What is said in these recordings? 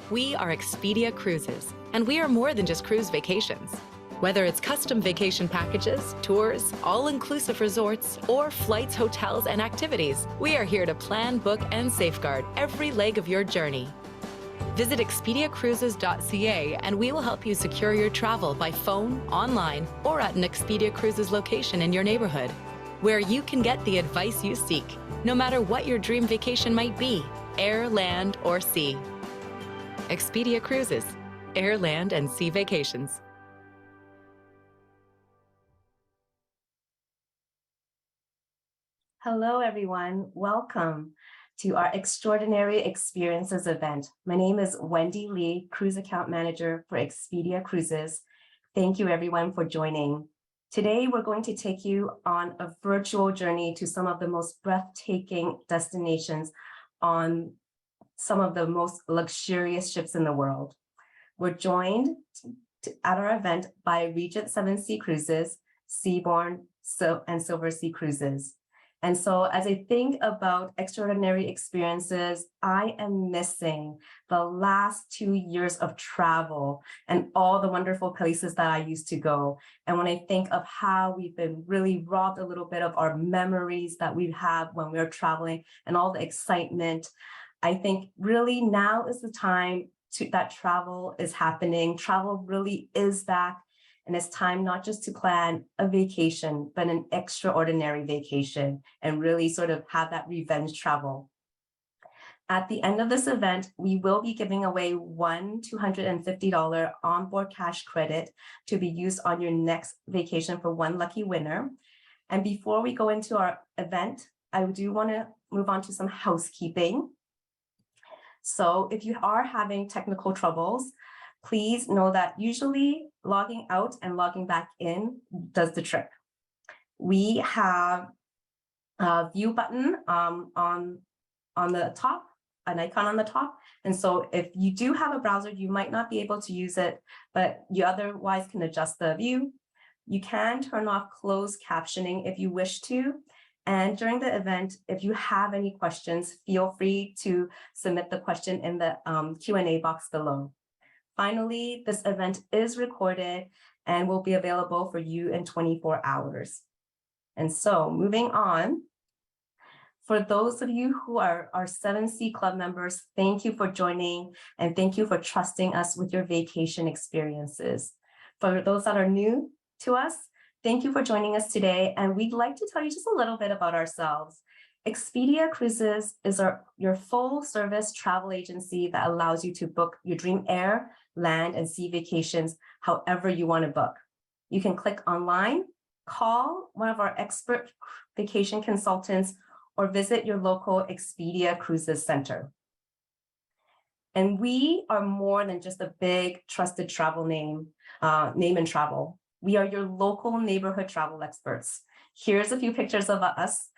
We are Expedia Cruises, and we are more than just cruise vacations. Whether it's custom vacation packages, tours, all-inclusive resorts, or flights, hotels, and activities, we are here to plan, book, and safeguard every leg of your journey. Visit expediacruises.ca and we will help you secure your travel by phone, online, or at an Expedia Cruises location in your neighborhood, where you can get the advice you seek, no matter what your dream vacation might be, air, land, or sea. Expedia Cruises, air, land, and sea vacations. Hello, everyone. Welcome to our Extraordinary Experiences event. My name is Wendy Lee, Cruise Account Manager for Expedia Cruises. Thank you, everyone, for joining. Today, we're going to take you on a virtual journey to some of the most breathtaking destinations on some of the most luxurious ships in the world. We're joined at our event by Regent 7 Sea Cruises, Seabourn, and Silver Sea Cruises. And so as I think about extraordinary experiences, I am missing the last 2 years of travel and all the wonderful places that I used to go. And when I think of how we've been really robbed a little bit of our memories that we have when we're traveling and all the excitement, I think really now is the time that travel is happening. Travel really is back. And it's time not just to plan a vacation, but an extraordinary vacation and really sort of have that revenge travel. At the end of this event, we will be giving away one $250 onboard cash credit to be used on your next vacation for one lucky winner. And before we go into our event, I do want to move on to some housekeeping. So if you are having technical troubles, please know that usually logging out and logging back in does the trick. We have a view button on the top, an icon on the top. And so if you do have a browser, you might not be able to use it, but you otherwise can adjust the view. You can turn off closed captioning if you wish to. And during the event, if you have any questions, feel free to submit the question in the Q&A box below. Finally, this event is recorded and will be available for you in 24 hours. And so moving on, for those of you who are our 7C Club members, thank you for joining and thank you for trusting us with your vacation experiences. For those that are new to us, thank you for joining us today. And we'd like to tell you just a little bit about ourselves. Expedia Cruises is your full service travel agency that allows you to book your dream air, land, and sea vacations however you want to book. You can click online, call one of our expert vacation consultants, or visit your local Expedia Cruises center. And we are more than just a big trusted travel name and travel. We are your local neighborhood travel experts. Here's a few pictures of us.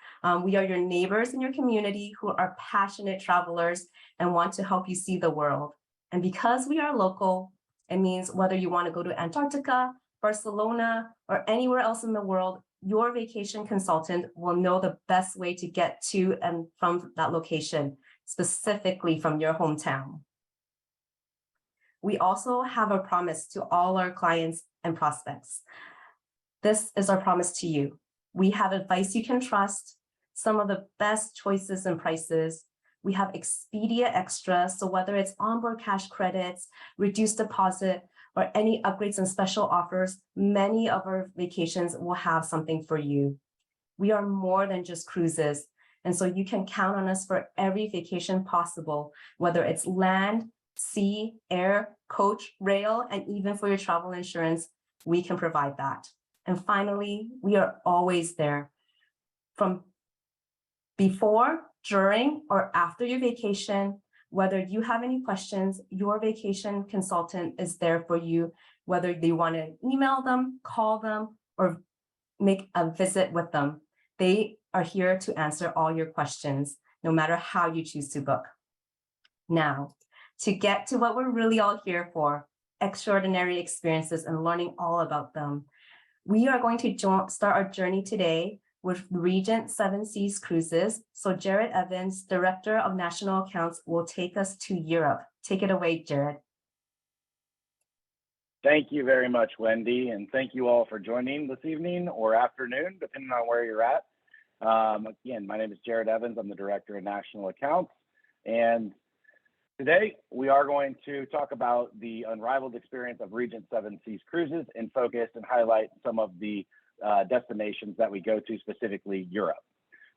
We are your neighbors in your community who are passionate travelers and want to help you see the world. And because we are local, it means whether you want to go to Antarctica, Barcelona, or anywhere else in the world, your vacation consultant will know the best way to get to and from that location, specifically from your hometown. We also have a promise to all our clients and prospects. This is our promise to you. We have advice you can trust, some of the best choices and prices. We have Expedia Extra, so whether it's onboard cash credits, reduced deposit, or any upgrades and special offers, many of our vacations will have something for you. We are more than just cruises, and so you can count on us for every vacation possible, whether it's land, sea, air, coach, rail, and even for your travel insurance, we can provide that. And finally, we are always there. From before, during, or after your vacation, whether you have any questions, your vacation consultant is there for you, whether they want to email them, call them, or make a visit with them. They are here to answer all your questions, no matter how you choose to book. Now, to get to what we're really all here for, extraordinary experiences and learning all about them, we are going to start our journey today with Regent Seven Seas Cruises. So Jared Evans, Director of National Accounts, will take us to Europe. Take it away, Jared. Thank you very much, Wendy, and thank you all for joining this evening or afternoon, depending on where you're at. Again, my name is Jared Evans. I'm the Director of National Accounts, and today we are going to talk about the unrivaled experience of Regent Seven Seas Cruises and focus and highlight some of the destinations that we go to, specifically Europe.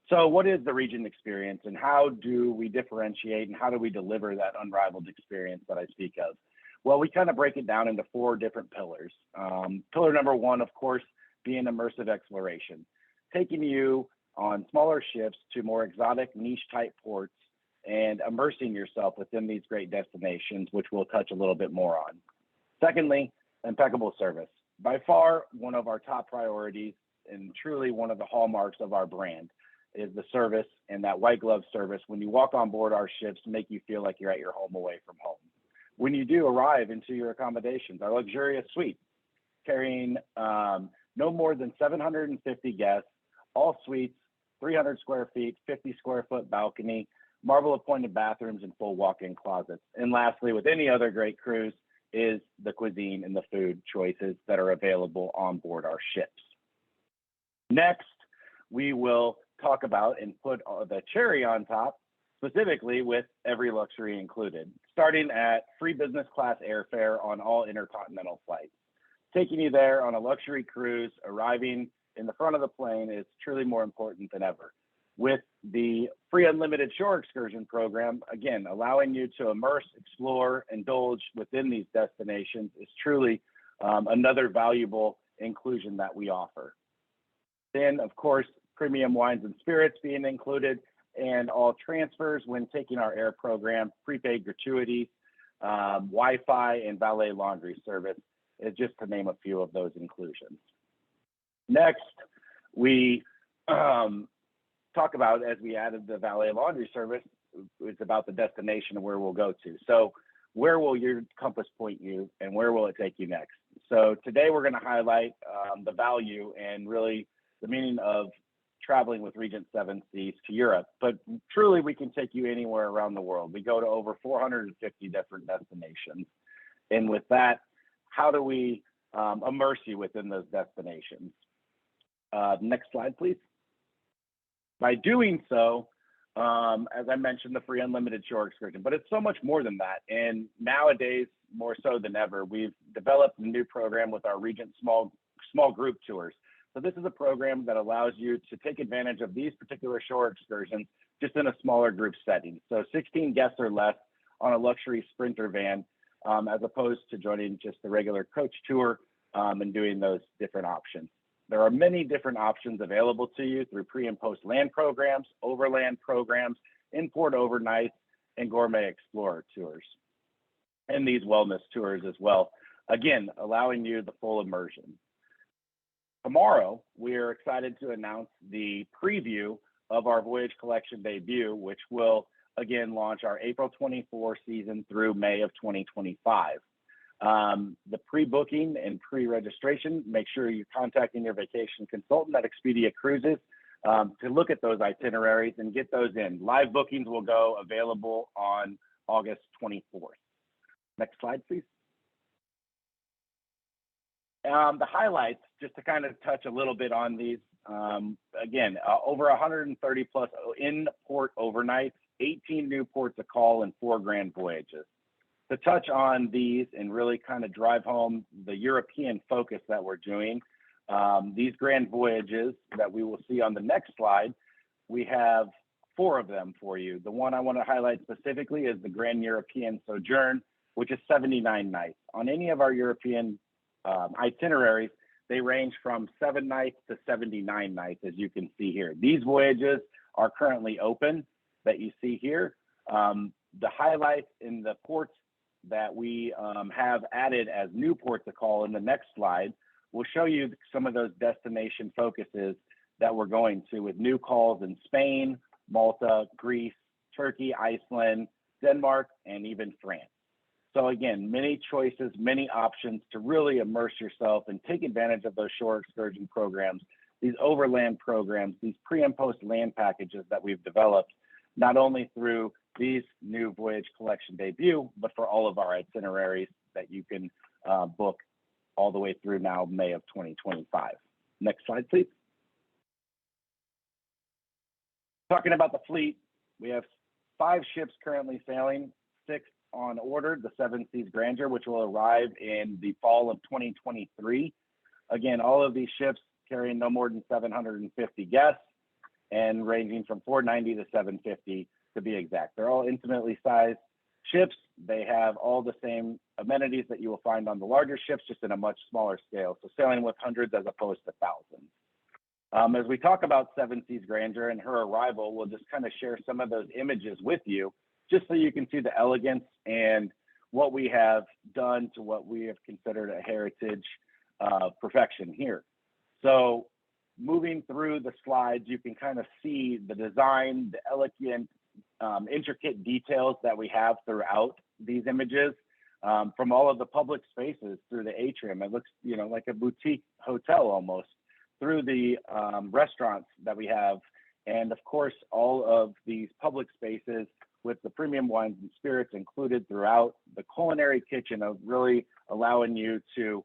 So what is the Regent experience, and how do we differentiate, and how do we deliver that unrivaled experience that I speak of? Well, we kind of break it down into 4 different pillars. Pillar number 1, of course, being immersive exploration, taking you on smaller ships to more exotic niche type ports and immersing yourself within these great destinations, which we'll touch a little bit more on. Secondly, impeccable service. By far, one of our top priorities and truly one of the hallmarks of our brand is the service, and that white glove service when you walk on board our ships to make you feel like you're at your home away from home. When you do arrive into your accommodations, our luxurious suite, carrying no more than 750 guests, all suites, 300 square feet, 50 square foot balcony, marble appointed bathrooms, and full walk-in closets. And lastly, with any other great cruise, is the cuisine and the food choices that are available on board our ships. Next, we will talk about and put the cherry on top, specifically with every luxury included, starting at free business class airfare on all intercontinental flights. Taking you there on a luxury cruise, arriving in the front of the plane is truly more important than ever. With the free unlimited shore excursion program, again, allowing you to immerse, explore, indulge within these destinations is truly another valuable inclusion that we offer. Then, of course, premium wines and spirits being included, and all transfers when taking our air program, prepaid gratuities, Wi-Fi, and valet laundry service is just to name a few of those inclusions. Next, we talk about, as we added the valet laundry service, it's about the destination of where we'll go to. So where will your compass point you, and where will it take you next? So today we're going to highlight the value and really the meaning of traveling with Regent Seven Seas to Europe, but truly we can take you anywhere around the world. We go to over 450 different destinations. And with that, how do we immerse you within those destinations? Next slide, please. By doing so, as I mentioned, the free unlimited shore excursion, but it's so much more than that. And nowadays, more so than ever, we've developed a new program with our Regent small group tours. So this is a program that allows you to take advantage of these particular shore excursions just in a smaller group setting. So 16 guests or less on a luxury Sprinter van, as opposed to joining just the regular coach tour and doing those different options. There are many different options available to you through pre and post land programs, overland programs, in-port overnights, and gourmet explorer tours, and these wellness tours as well. Again, allowing you the full immersion. Tomorrow, we are excited to announce the preview of our Voyage Collection debut, which will again launch our April 24 season through May of 2025. The pre-booking and pre-registration, make sure you're contacting your vacation consultant at Expedia Cruises to look at those itineraries and get those in. Live bookings will go available on August 24th. Next slide, please. The highlights, just to kind of touch a little bit on these, again, over 130 plus in-port overnights, 18 new ports of call, and 4 grand voyages. To touch on these and really kind of drive home the European focus that we're doing, these grand voyages that we will see on the next slide, we have 4 of them for you. The one I want to highlight specifically is the Grand European Sojourn, which is 79 nights. On any of our European itineraries, they range from 7 nights to 79 nights, as you can see here. These voyages are currently open that you see here. The highlights in the ports that we have added as new ports of call in the next slide will show you some of those destination focuses that we're going to, with new calls in Spain, Malta, Greece, Turkey, Iceland, Denmark, and even France. So again, many choices, many options to really immerse yourself and take advantage of those shore excursion programs these overland programs, these pre and post land packages that we've developed, not only through these new voyage collection debut, but for all of our itineraries that you can book all the way through now May of 2025. Next slide, please. Talking about the fleet, we have 5 ships currently sailing, 6 on order, the Seven Seas Grandeur, which will arrive in the fall of 2023. Again, all of these ships carrying no more than 750 guests and ranging from 490 to 750 to be exact. They're all intimately sized ships. They have all the same amenities that you will find on the larger ships, just in a much smaller scale. So sailing with hundreds as opposed to thousands. As we talk about Seven Seas Grandeur and her arrival, we'll just kind of share some of those images with you, just so you can see the elegance and what we have done to what we have considered a heritage perfection here. So moving through the slides, you can kind of see the design, the elegant, intricate details that we have throughout these images, from all of the public spaces through the atrium. It looks, you know, like a boutique hotel almost, through the restaurants that we have, and of course, all of these public spaces with the premium wines and spirits included throughout, the culinary kitchen of really allowing you to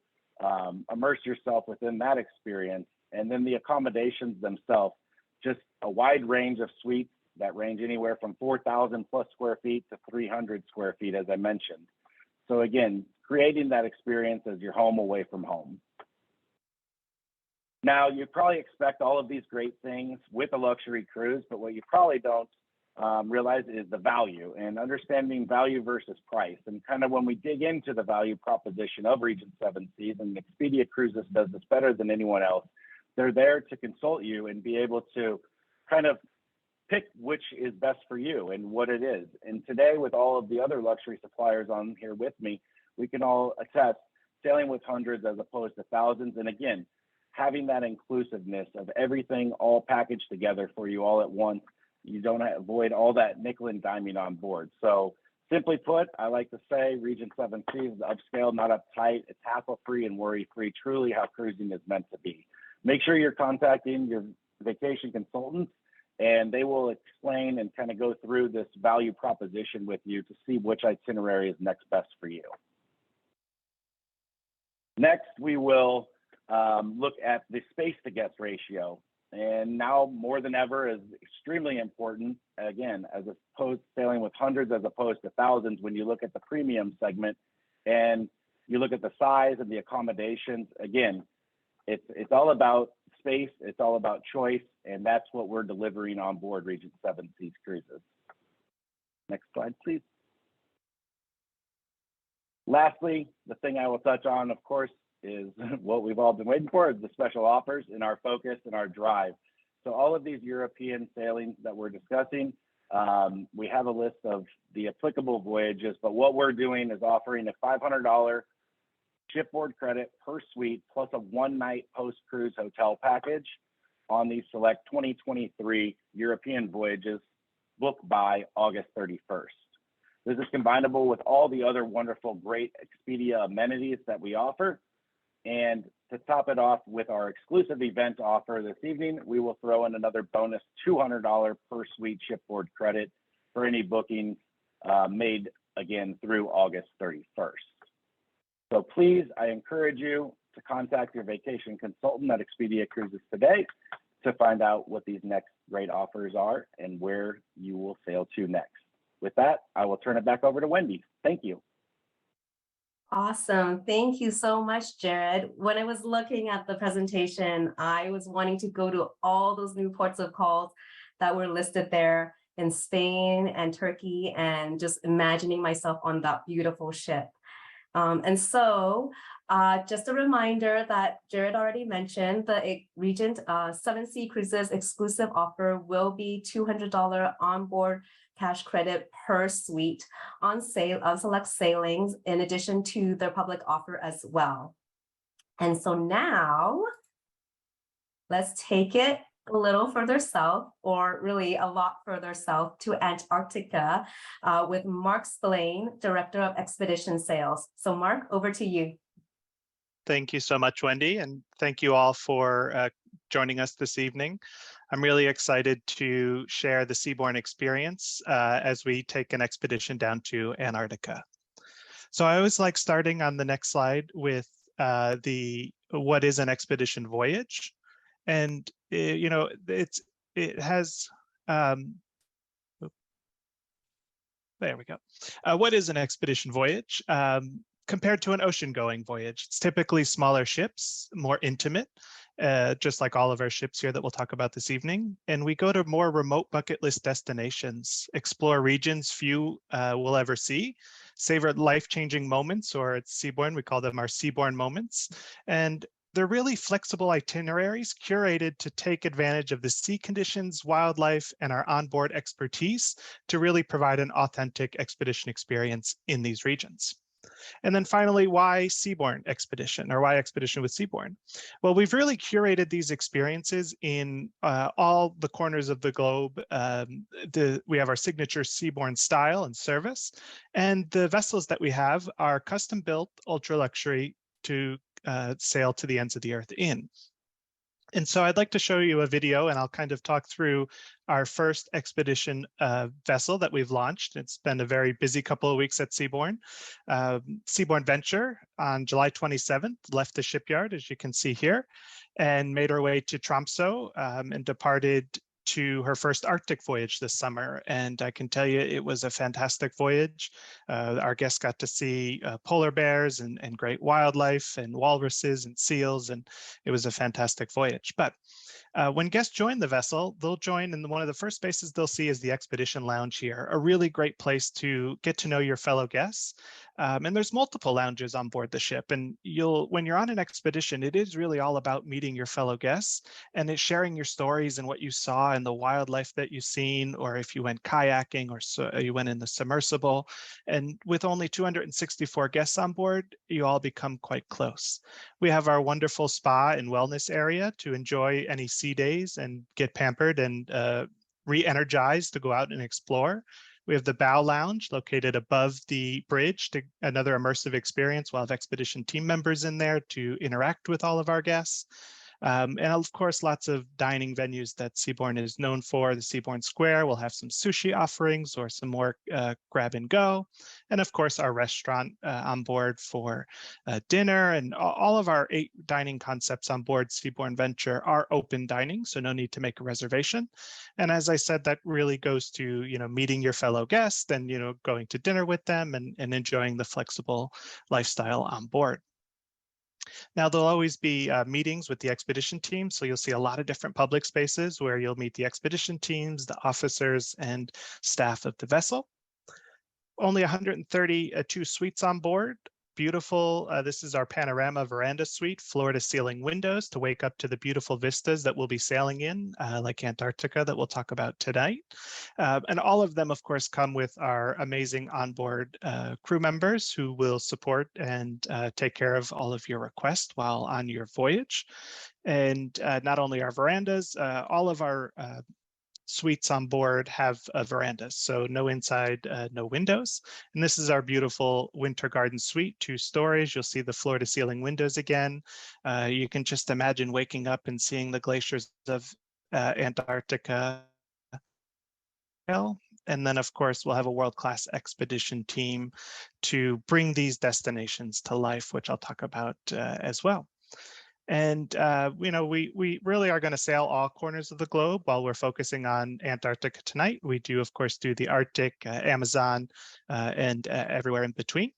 immerse yourself within that experience, and then the accommodations themselves, just a wide range of suites that range anywhere from 4,000 plus square feet to 300 square feet, as I mentioned. So again, creating that experience as your home away from home. Now, you probably expect all of these great things with a luxury cruise, but what you probably don't realize is the value and understanding value versus price. And kind of when we dig into the value proposition of Regent Seven Seas, and Expedia Cruises does this better than anyone else, they're there to consult you and be able to kind of pick which is best for you and what it is. And today, with all of the other luxury suppliers on here with me, we can all attest sailing with hundreds as opposed to thousands. And again, having that inclusiveness of everything all packaged together for you all at once. You don't avoid all that nickel and diming on board. So simply put, I like to say Regent Seven Seas is upscale, not uptight. It's hassle-free and worry-free, truly how cruising is meant to be. Make sure you're contacting your vacation consultants, and they will explain and kind of go through this value proposition with you to see which itinerary is next best for you. Next, we will look at the space to guest ratio. And now more than ever is extremely important, again, as opposed to sailing with hundreds as opposed to thousands, when you look at the premium segment and you look at the size and the accommodations, again, it's all about space, it's all about choice, and that's what we're delivering on board Regent Seven Seas Cruises. Next slide, please. Lastly, the thing I will touch on, of course, is what we've all been waiting for, is the special offers and our focus and our drive. So all of these European sailings that we're discussing, we have a list of the applicable voyages, but what we're doing is offering a $500 shipboard credit per suite plus a one-night post-cruise hotel package on these select 2023 European voyages booked by August 31st. This is combinable with all the other wonderful, great Expedia amenities that we offer. And to top it off with our exclusive event offer this evening, we will throw in another bonus $200 per suite shipboard credit for any bookings made, again, through August 31st. So please, I encourage you to contact your vacation consultant at Expedia Cruises today to find out what these next great offers are and where you will sail to next. With that, I will turn it back over to Wendy. Thank you. Awesome. Thank you so much, Jared. When I was looking at the presentation, I was wanting to go to all those new ports of calls that were listed there in Spain and Turkey, and just imagining myself on that beautiful ship. And so just a reminder that Jared already mentioned, the Regent Seven Seas Cruises exclusive offer will be $200 onboard cash credit per suite on sale on select sailings, in addition to their public offer as well. And so now let's take it a little further south, or really a lot further south, to Antarctica with Mark Spillane, Director of Expedition Sales. So Mark, over to you. Thank you so much, Wendy, and thank you all for joining us this evening. I'm really excited to share the seaborne experience as we take an expedition down to Antarctica. So I always like starting on the next slide with what is an expedition voyage, and it has. There we go. What is an expedition voyage? Compared to an ocean-going voyage, it's typically smaller ships, more intimate, just like all of our ships here that we'll talk about this evening. And we go to more remote bucket list destinations, explore regions few will ever see, savor life-changing moments, or at Seaborne, we call them our Seaborne moments. And they're really flexible itineraries curated to take advantage of the sea conditions, wildlife, and our onboard expertise to really provide an authentic expedition experience in these regions. And then finally, why Seaborne Expedition, or why Expedition with Seaborne? Well, we've really curated these experiences in all the corners of the globe. We have our signature Seaborne style and service, and the vessels that we have are custom built, ultra luxury to sail to the ends of the earth in. And so I'd like to show you a video, and I'll kind of talk through our first expedition vessel that we've launched. It's been a very busy couple of weeks at Seaborne. Seaborne Venture on July 27th left the shipyard, as you can see here, and made her way to Tromsø and departed to her first Arctic voyage this summer. And I can tell you it was a fantastic voyage. Our guests got to see polar bears and great wildlife and walruses and seals, and it was a fantastic voyage. But when guests join the vessel, they'll join, and one of the first spaces they'll see is the Expedition Lounge here, a really great place to get to know your fellow guests. And there's multiple lounges on board the ship, and when you're on an expedition, it is really all about meeting your fellow guests, and it's sharing your stories and what you saw and the wildlife that you've seen, or if you went kayaking or you went in the submersible. And with only 264 guests on board, you all become quite close. We have our wonderful spa and wellness area to enjoy any sea days and get pampered and re-energized to go out and explore. We have the Bow Lounge located above the bridge, to another immersive experience. We'll have expedition team members in there to interact with all of our guests. And of course, lots of dining venues that Seaborne is known for. The Seaborne Square will have some sushi offerings or some more grab and go. And of course, our restaurant on board for dinner, and all of our 8 dining concepts on board Seaborne Venture are open dining, so no need to make a reservation. And as I said, that really goes to, meeting your fellow guests and, going to dinner with them and enjoying the flexible lifestyle on board. Now, there'll always be meetings with the expedition team, so you'll see a lot of different public spaces where you'll meet the expedition teams, the officers, and staff of the vessel. Only 132 suites on board. Beautiful. This is our panorama veranda suite, floor-to-ceiling windows to wake up to the beautiful vistas that we'll be sailing in, like Antarctica, that we'll talk about tonight. And all of them, of course, come with our amazing onboard crew members who will support and take care of all of your requests while on your voyage. And not only our verandas, all of our suites on board have verandas, so no inside, no windows. And this is our beautiful winter garden suite, 2 stories. You'll see the floor to ceiling windows again. You can just imagine waking up and seeing the glaciers of Antarctica. And then, of course, we'll have a world-class expedition team to bring these destinations to life, which I'll talk about as well. And, we really are going to sail all corners of the globe while we're focusing on Antarctica tonight. We do, of course, do the Arctic, Amazon, and everywhere in between.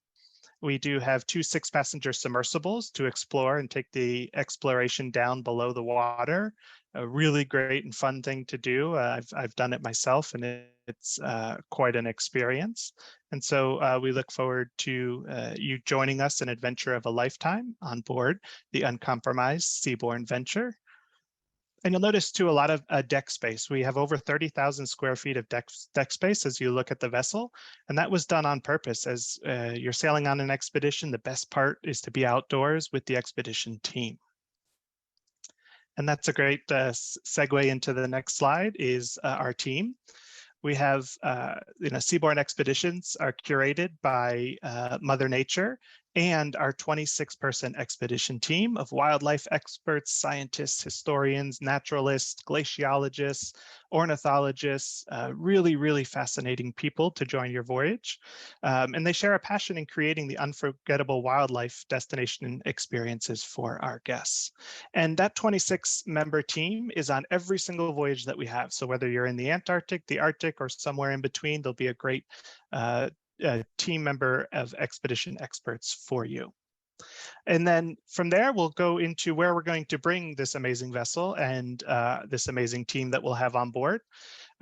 We do have 2 6-passenger submersibles to explore and take the exploration down below the water. A really great and fun thing to do. I've done it myself, and it's quite an experience. And so we look forward to you joining us in an adventure of a lifetime on board the uncompromised Seaborne Venture. And you'll notice too a lot of deck space. We have over 30,000 square feet of deck space as you look at the vessel. And that was done on purpose. As you're sailing on an expedition, the best part is to be outdoors with the expedition team. And that's a great segue into the next slide is our team. We have, Seaborne expeditions are curated by Mother Nature and our 26-person expedition team of wildlife experts, scientists, historians, naturalists, glaciologists, ornithologists, really, really fascinating people to join your voyage. And they share a passion in creating the unforgettable wildlife destination experiences for our guests. And that 26-member team is on every single voyage that we have. So whether you're in the Antarctic, the Arctic, or somewhere in between, there'll be a great team member of expedition experts for you. And then from there, we'll go into where we're going to bring this amazing vessel and this amazing team that we'll have on board.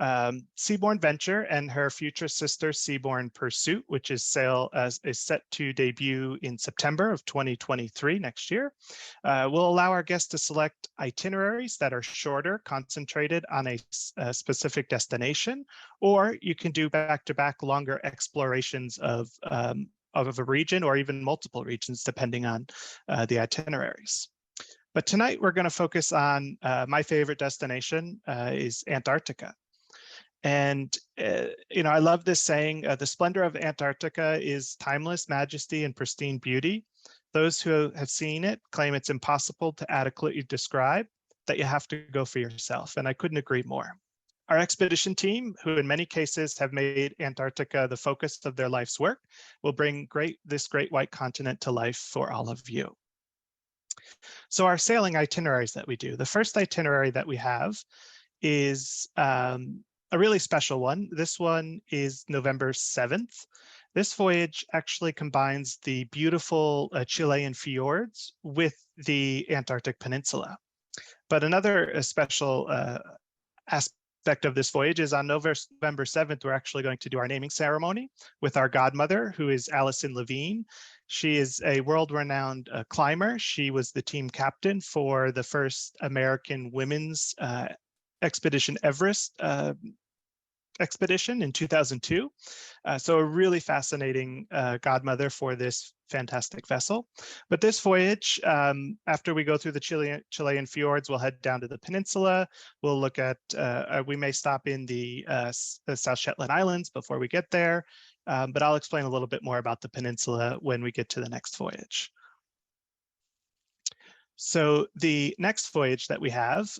Seabourn Venture and her future sister Seabourn Pursuit, which is set to debut in September of 2023, next year, will allow our guests to select itineraries that are shorter, concentrated on a specific destination, or you can do back-to-back longer explorations of a region or even multiple regions, depending on the itineraries. But tonight we're going to focus on my favorite destination is Antarctica. And, I love this saying, the splendor of Antarctica is timeless majesty and pristine beauty. Those who have seen it claim it's impossible to adequately describe, that you have to go for yourself. And I couldn't agree more. Our expedition team, who in many cases have made Antarctica the focus of their life's work, will bring this great white continent to life for all of you. So our sailing itineraries that we do, the first itinerary that we have is a really special one. This one is November 7th. This voyage actually combines the beautiful Chilean fjords with the Antarctic Peninsula. But another special aspect of this voyage is on November 7th, we're actually going to do our naming ceremony with our godmother, who is Allison Levine. She is a world-renowned climber. She was the team captain for the first American women's Expedition Everest expedition in 2002. So a really fascinating godmother for this fantastic vessel. But this voyage, after we go through the Chilean fjords, we'll head down to the peninsula. We'll look at, we may stop in the South Shetland Islands before we get there, but I'll explain a little bit more about the peninsula when we get to the next voyage. So the next voyage that we have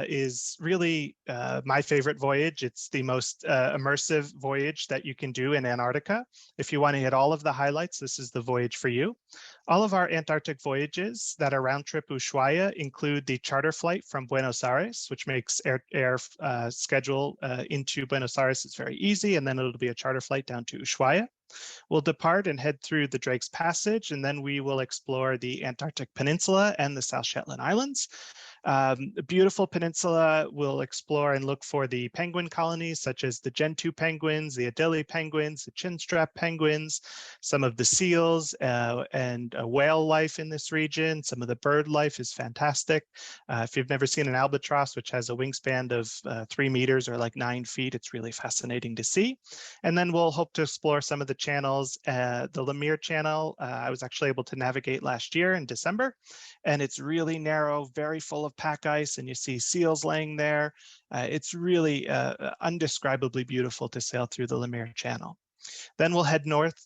is really my favorite voyage. It's the most immersive voyage that you can do in Antarctica. If you want to hit all of the highlights, this is the voyage for you. All of our Antarctic voyages that are round trip Ushuaia include the charter flight from Buenos Aires, which makes air schedule into Buenos Aires is very easy, and then it'll be a charter flight down to Ushuaia. We'll depart and head through the Drake's Passage, and then we will explore the Antarctic Peninsula and the South Shetland Islands. A beautiful peninsula. We'll explore and look for the penguin colonies, such as the Gentoo penguins, the Adelie penguins, the chinstrap penguins, some of the seals and whale life in this region. Some of the bird life is fantastic. If you've never seen an albatross, which has a wingspan of 3 meters or like 9 feet, it's really fascinating to see. And then we'll hope to explore some of the channels. The Lemire Channel, I was actually able to navigate last year in December, and it's really narrow, very full of pack ice, and you see seals laying there. It's really undescribably beautiful to sail through the Lemire Channel. Then we'll head north,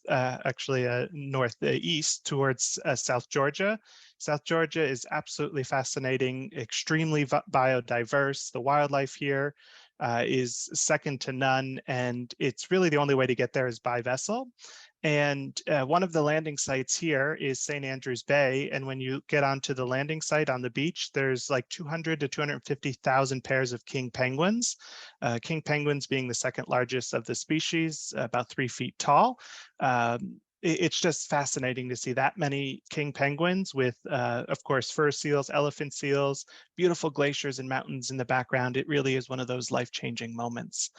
northeast towards South Georgia. South Georgia is absolutely fascinating, extremely biodiverse. The wildlife here is second to none, and it's really the only way to get there is by vessel. And one of the landing sites here is St. Andrews Bay. And when you get onto the landing site on the beach, there's like 200 to 250,000 pairs of king penguins. King penguins being the second largest of the species, about 3 feet tall. It's just fascinating to see that many king penguins with, of course, fur seals, elephant seals, beautiful glaciers and mountains in the background. It really is one of those life-changing moments.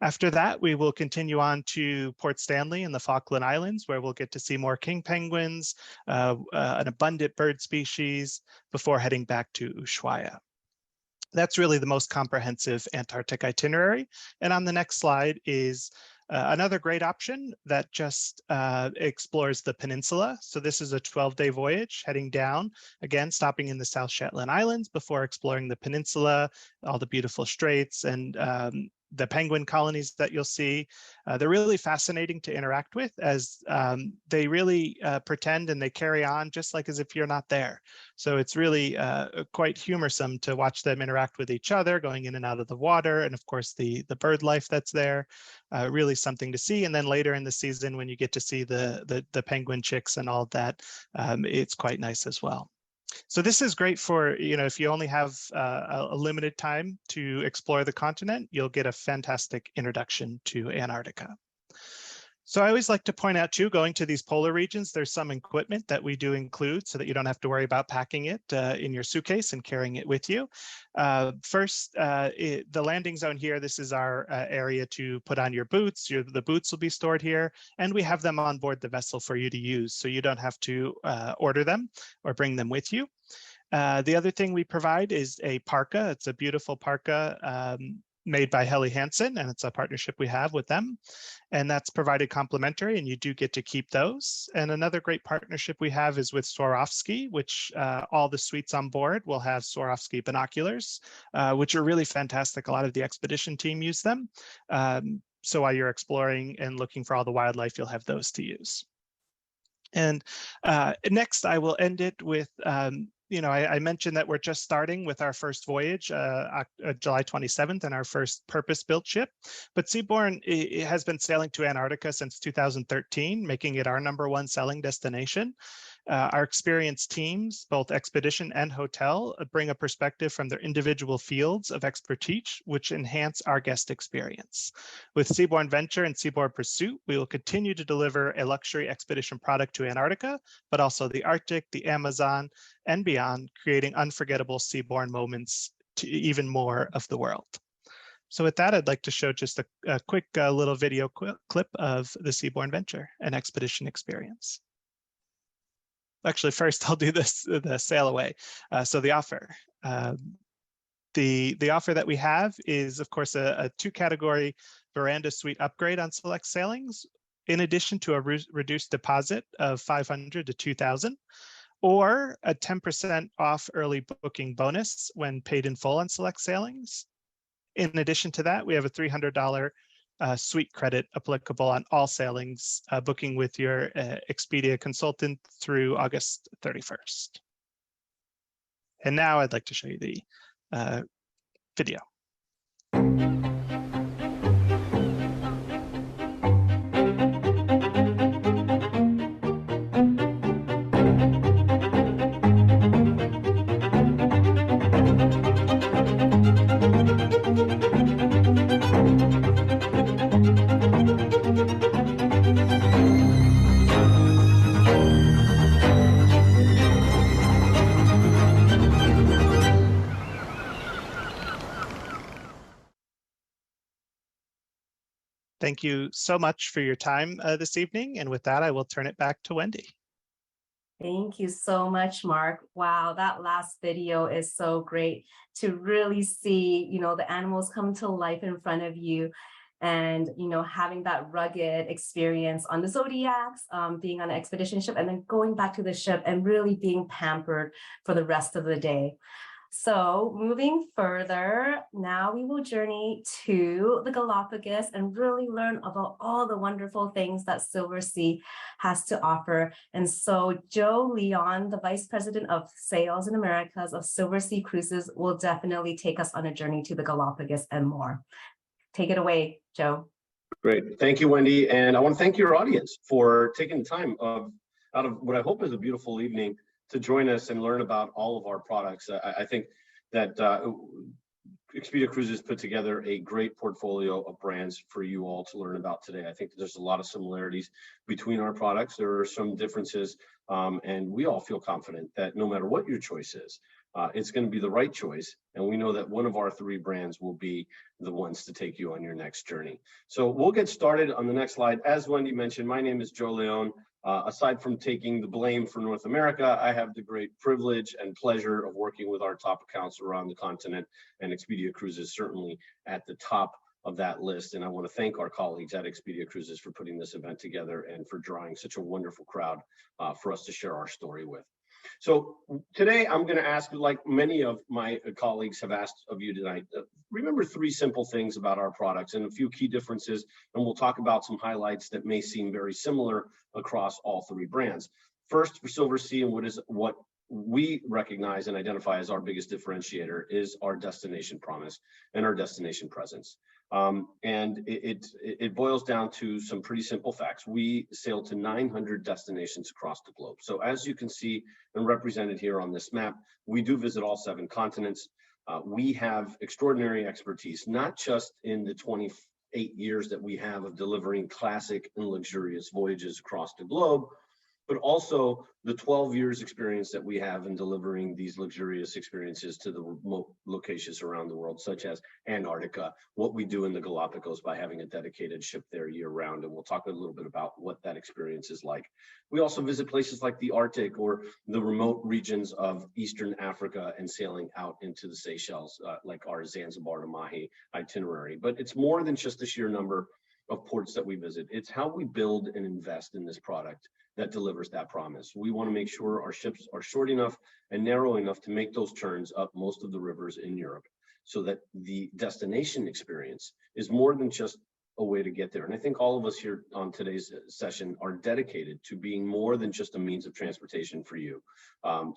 After that, we will continue on to Port Stanley and the Falkland Islands, where we'll get to see more king penguins, an abundant bird species, before heading back to Ushuaia. That's really the most comprehensive Antarctic itinerary. And on the next slide is another great option that just explores the peninsula. So this is a 12-day voyage heading down, again, stopping in the South Shetland Islands before exploring the peninsula, all the beautiful straits and the penguin colonies that you'll see. They're really fascinating to interact with, as they really pretend and they carry on just like as if you're not there. So it's really quite humorsome to watch them interact with each other, going in and out of the water, and of course the bird life that's there. Really something to see. And then later in the season, when you get to see the penguin chicks and all of that, it's quite nice as well. So this is great for, if you only have a limited time to explore the continent, you'll get a fantastic introduction to Antarctica. So I always like to point out too, going to these polar regions, there's some equipment that we do include so that you don't have to worry about packing it in your suitcase and carrying it with you. First, the landing zone here, this is our area to put on your boots. The boots will be stored here, and we have them on board the vessel for you to use, so you don't have to order them or bring them with you. The other thing we provide is a parka. It's a beautiful parka made by Helly Hansen, and it's a partnership we have with them. And that's provided complimentary, and you do get to keep those. And another great partnership we have is with Swarovski, which all the suites on board will have Swarovski binoculars, which are really fantastic. A lot of the expedition team use them. So while you're exploring and looking for all the wildlife, you'll have those to use. And next, I will end it with I mentioned that we're just starting with our first voyage, July 27th, and our first purpose-built ship. But Seabourn has been sailing to Antarctica since 2013, making it our #1 selling destination. Our experienced teams, both expedition and hotel, bring a perspective from their individual fields of expertise, which enhance our guest experience. With Seabourn Venture and Seabourn Pursuit, we will continue to deliver a luxury expedition product to Antarctica, but also the Arctic, the Amazon, and beyond, creating unforgettable seaborne moments to even more of the world. So with that, I'd like to show just a quick little video clip of the Seabourn Venture and expedition experience. Actually, first I'll do the sail away. So the offer. The offer that we have is, of course, a 2-category veranda suite upgrade on select sailings, in addition to a reduced deposit of $500 to $2,000, or a 10% off early booking bonus when paid in full on select sailings. In addition to that, we have a $300 suite credit applicable on all sailings, booking with your Expedia consultant through August 31st. And now I'd like to show you the video. Thank you so much for your time this evening. And with that, I will turn it back to Wendy. Thank you so much, Mark. Wow, that last video is so great to really see, the animals come to life in front of you, and, having that rugged experience on the Zodiacs, being on an expedition ship, and then going back to the ship and really being pampered for the rest of the day. So moving further, now we will journey to the Galapagos and really learn about all the wonderful things that Silversea has to offer. And so Joe Leon, the Vice President of Sales in Americas of Silversea Cruises, will definitely take us on a journey to the Galapagos and more. Take it away, Joe. Great. Thank you, Wendy. And I want to thank your audience for taking the time out of what I hope is a beautiful evening to join us and learn about all of our products. I think that Expedia Cruises put together a great portfolio of brands for you all to learn about today. I think that there's a lot of similarities between our products. There are some differences, and we all feel confident that no matter what your choice is, it's going to be the right choice. And we know that one of our 3 brands will be the ones to take you on your next journey. So we'll get started on the next slide. As Wendy mentioned, my name is Joe Leon. Aside from taking the blame for North America, I have the great privilege and pleasure of working with our top accounts around the continent, and Expedia Cruises certainly at the top of that list. And I want to thank our colleagues at Expedia Cruises for putting this event together and for drawing such a wonderful crowd for us to share our story with. So today I'm going to ask, like many of my colleagues have asked of you tonight, remember 3 simple things about our products and a few key differences, and we'll talk about some highlights that may seem very similar across all 3 brands. First, for Silver Sea, and what we recognize and identify as our biggest differentiator is our destination promise and our destination presence. And it boils down to some pretty simple facts. We sail to 900 destinations across the globe. So as you can see and represented here on this map, we do visit all 7 continents. We have extraordinary expertise, not just in the 28 years that we have of delivering classic and luxurious voyages across the globe, but also the 12 years experience that we have in delivering these luxurious experiences to the remote locations around the world, such as Antarctica, what we do in the Galapagos by having a dedicated ship there year round. And we'll talk a little bit about what that experience is like. We also visit places like the Arctic or the remote regions of Eastern Africa and sailing out into the Seychelles, like our Zanzibar to Mahi itinerary. But it's more than just the sheer number of ports that we visit. It's how we build and invest in this product that delivers that promise. We want to make sure our ships are short enough and narrow enough to make those turns up most of the rivers in Europe, so that the destination experience is more than just a way to get there. And I think all of us here on today's session are dedicated to being more than just a means of transportation for you.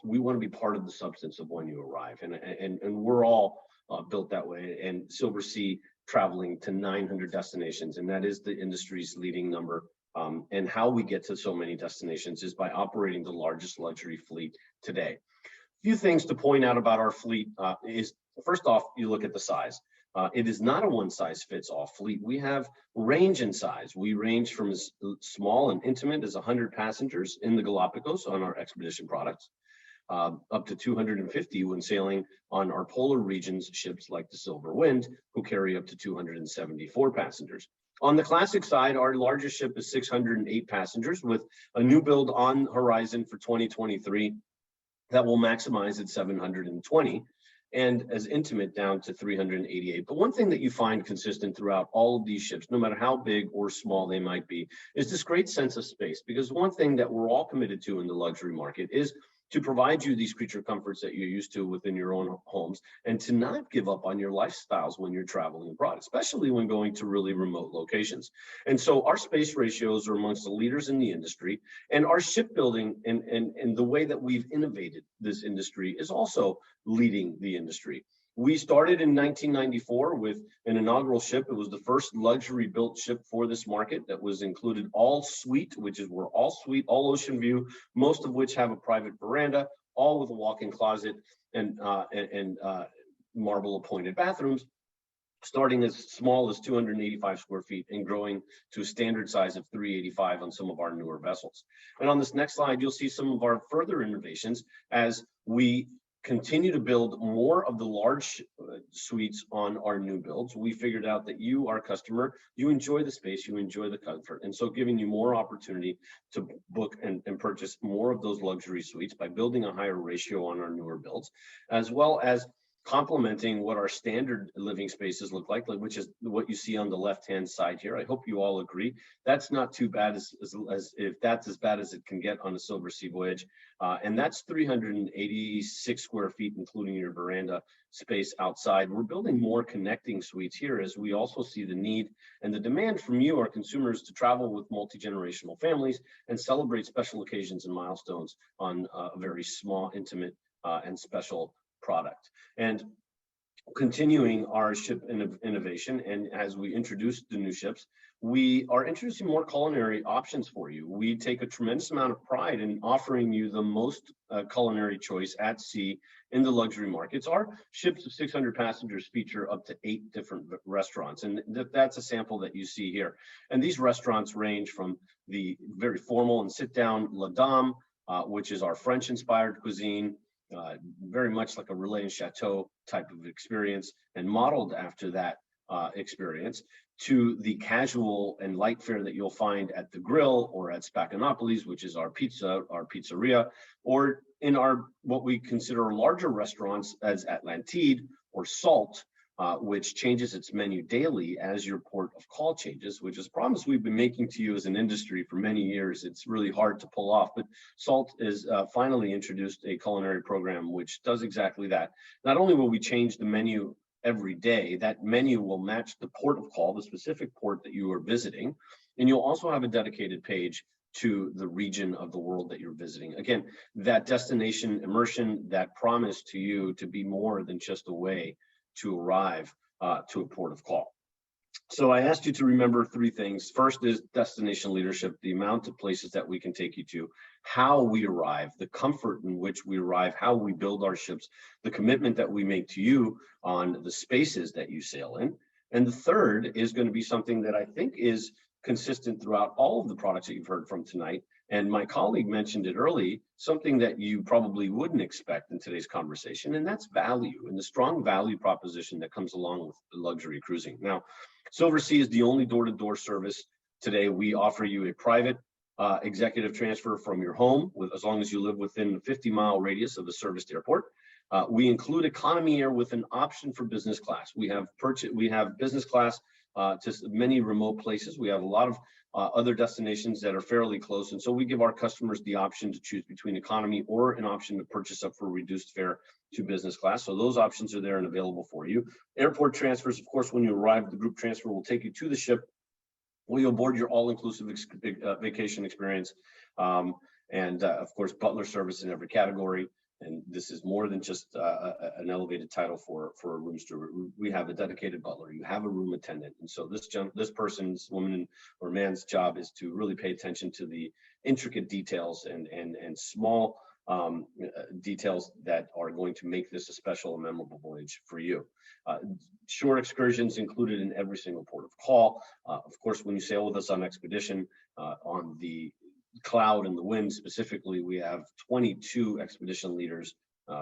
We want to be part of the substance of when you arrive, and we're all built that way. And Silver Sea traveling to 900 destinations, and that is the industry's leading number. And how we get to so many destinations is by operating the largest luxury fleet today. A few things to point out about our fleet is, first off, you look at the size. It is not a one-size-fits-all fleet. We have range in size. We range from as small and intimate as 100 passengers in the Galapagos on our expedition products, up to 250 when sailing on our polar regions ships like the Silver Wind, who carry up to 274 passengers. On the classic side, our largest ship is 608 passengers, with a new build on horizon for 2023 that will maximize at 720, and as intimate down to 388. But one thing that you find consistent throughout all of these ships, no matter how big or small they might be, is this great sense of space. Because one thing that we're all committed to in the luxury market is to provide you these creature comforts that you're used to within your own homes, and to not give up on your lifestyles when you're traveling abroad, especially when going to really remote locations. And so our space ratios are amongst the leaders in the industry, and our shipbuilding and the way that we've innovated this industry is also leading the industry. We started in 1994 with an inaugural ship. It was the first luxury built ship for this market that was included all suite, which is we're all suite, all ocean view, most of which have a private veranda, all with a walk-in closet and marble appointed bathrooms, starting as small as 285 square feet and growing to a standard size of 385 on some of our newer vessels. And on this next slide, you'll see some of our further innovations as we continue to build more of the large suites on our new builds. We figured out that you, our customer, you enjoy the space, you enjoy the comfort. And so giving you more opportunity to book and purchase more of those luxury suites by building a higher ratio on our newer builds, as well as complementing what our standard living spaces look like, which is what you see on the left-hand side here. I hope you all agree. That's not too bad as if that's as bad as it can get on a Silver Sea voyage. And that's 386 square feet, including your veranda space outside. We're building more connecting suites here as we also see the need and the demand from you, our consumers, to travel with multi-generational families and celebrate special occasions and milestones on a very small, intimate, and special product. And continuing our ship innovation, and as we introduce the new ships, we are introducing more culinary options for you. We take a tremendous amount of pride in offering you the most culinary choice at sea in the luxury markets. Our ships of 600 passengers feature up to 8 different restaurants, and that's a sample that you see here. And these restaurants range from the very formal and sit-down La Dame, which is our French-inspired cuisine, very much like a relais and chateau type of experience and modeled after that experience, to the casual and light fare that you'll find at the Grill or at Spacanopolis, which is our pizzeria, or in our what we consider larger restaurants as Atlantide or Salt, which changes its menu daily as your port of call changes, which is a promise we've been making to you as an industry for many years. It's really hard to pull off, but Salt is finally introduced a culinary program which does exactly that. Not only will we change the menu every day, that menu will match the port of call, the specific port that you are visiting, and you'll also have a dedicated page to the region of the world that you're visiting. Again, that destination immersion, that promise to you to be more than just a way to arrive to a port of call. So I asked you to remember three things. First is destination leadership, the amount of places that we can take you to, how we arrive, the comfort in which we arrive, how we build our ships, the commitment that we make to you on the spaces that you sail in. And the third is going to be something that I think is consistent throughout all of the products that you've heard from tonight. And my colleague mentioned it early, something that you probably wouldn't expect in today's conversation, and that's value and the strong value proposition that comes along with luxury cruising. Now, Silversea is the only door-to-door service today. We offer you a private executive transfer from your home, as long as you live within a 50-mile radius of the serviced airport. We include economy air with an option for business class. We have business class to many remote places. We have a lot of other destinations that are fairly close. And so we give our customers the option to choose between economy or an option to purchase up for a reduced fare to business class. So those options are there and available for you. Airport transfers, of course, when you arrive, the group transfer will take you to the ship. We'll board your all-inclusive vacation experience. And of course, butler service in every category. And this is more than just an elevated title for a room steward. We have a dedicated butler. You have a room attendant, and so this person's, woman or man's job is to really pay attention to the intricate details and small details that are going to make this a special and memorable voyage for you. Shore excursions included in every single port of call. Of course, when you sail with us on expedition, on the Cloud and the Wind specifically, we have 22 expedition leaders,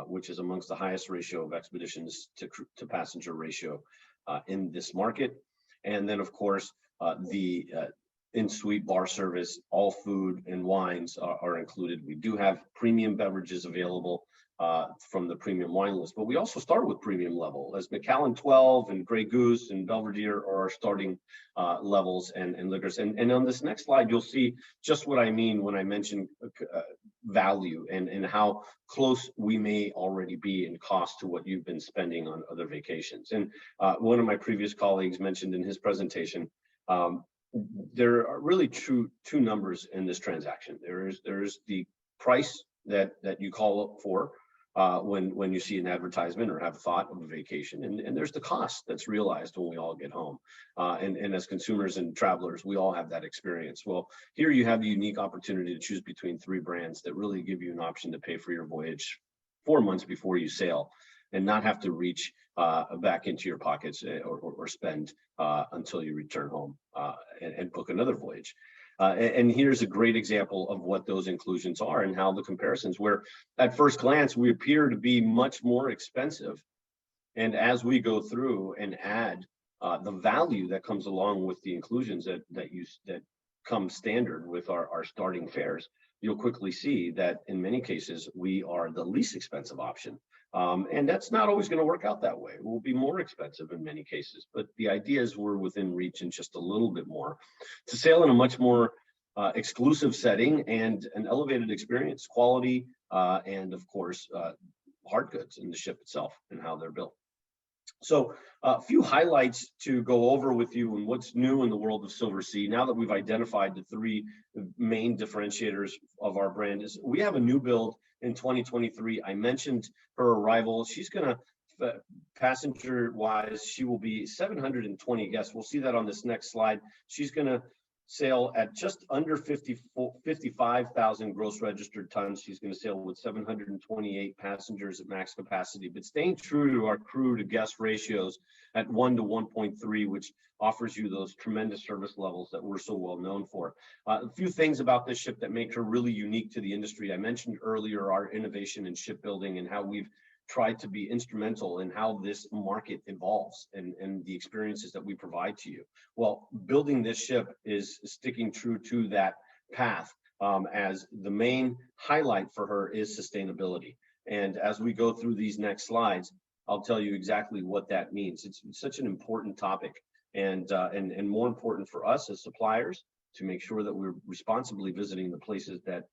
which is amongst the highest ratio of expeditions to passenger ratio in this market. And then, of course, the in-suite bar service, all food and wines are included. We do have premium beverages available from the premium wine list, but we also start with premium level, as Macallan 12 and Grey Goose and Belvedere are our starting levels and liquors. And on this next slide, you'll see just what I mean when I mention value and how close we may already be in cost to what you've been spending on other vacations. And one of my previous colleagues mentioned in his presentation, there are really two numbers in this transaction. There's the price that you call for when you see an advertisement or have thought of a vacation, and there's the cost that's realized when we all get home. And as consumers and travelers, we all have that experience. Well, here you have the unique opportunity to choose between three brands that really give you an option to pay for your voyage 4 months before you sail, and not have to reach back into your pockets or spend until you return home and book another voyage. And here's a great example of what those inclusions are and how the comparisons, where at first glance we appear to be much more expensive. And as we go through and add the value that comes along with the inclusions that come standard with our starting fares, you'll quickly see that in many cases we are the least expensive option. And that's not always going to work out that way. We'll be more expensive in many cases, but the idea is we're within reach and just a little bit more to sail in a much more exclusive setting and an elevated experience, quality, and of course, hard goods in the ship itself and how they're built. So a few highlights to go over with you and what's new in the world of Silversea. Now that we've identified the three main differentiators of our brand, is we have a new build in 2023. I mentioned her arrival. She's going to, passenger-wise, she will be 720 guests. We'll see that on this next slide. She's going to sail at just under 55,000 gross registered tons. She's going to sail with 728 passengers at max capacity, but staying true to our crew to guest ratios at 1 to 1.3, which offers you those tremendous service levels that we're so well known for. A few things about this ship that make her really unique to the industry. I mentioned earlier our innovation in shipbuilding and how we've tried to be instrumental in how this market evolves and the experiences that we provide to you. Well, building this ship is sticking true to that path, as the main highlight for her is sustainability. And as we go through these next slides, I'll tell you exactly what that means. It's such an important topic, and more important for us as suppliers to make sure that we're responsibly visiting the places that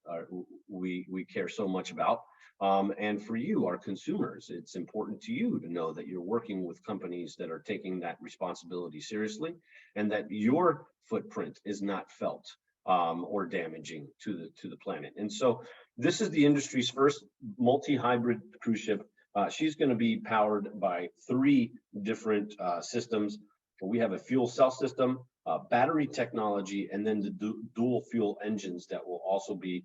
we care so much about. And for you, our consumers, it's important to you to know that you're working with companies that are taking that responsibility seriously, and that your footprint is not felt or damaging to the planet. And so this is the industry's first multi-hybrid cruise ship. She's going to be powered by 3 different systems. We have a fuel cell system, battery technology, and then the dual fuel engines that will also be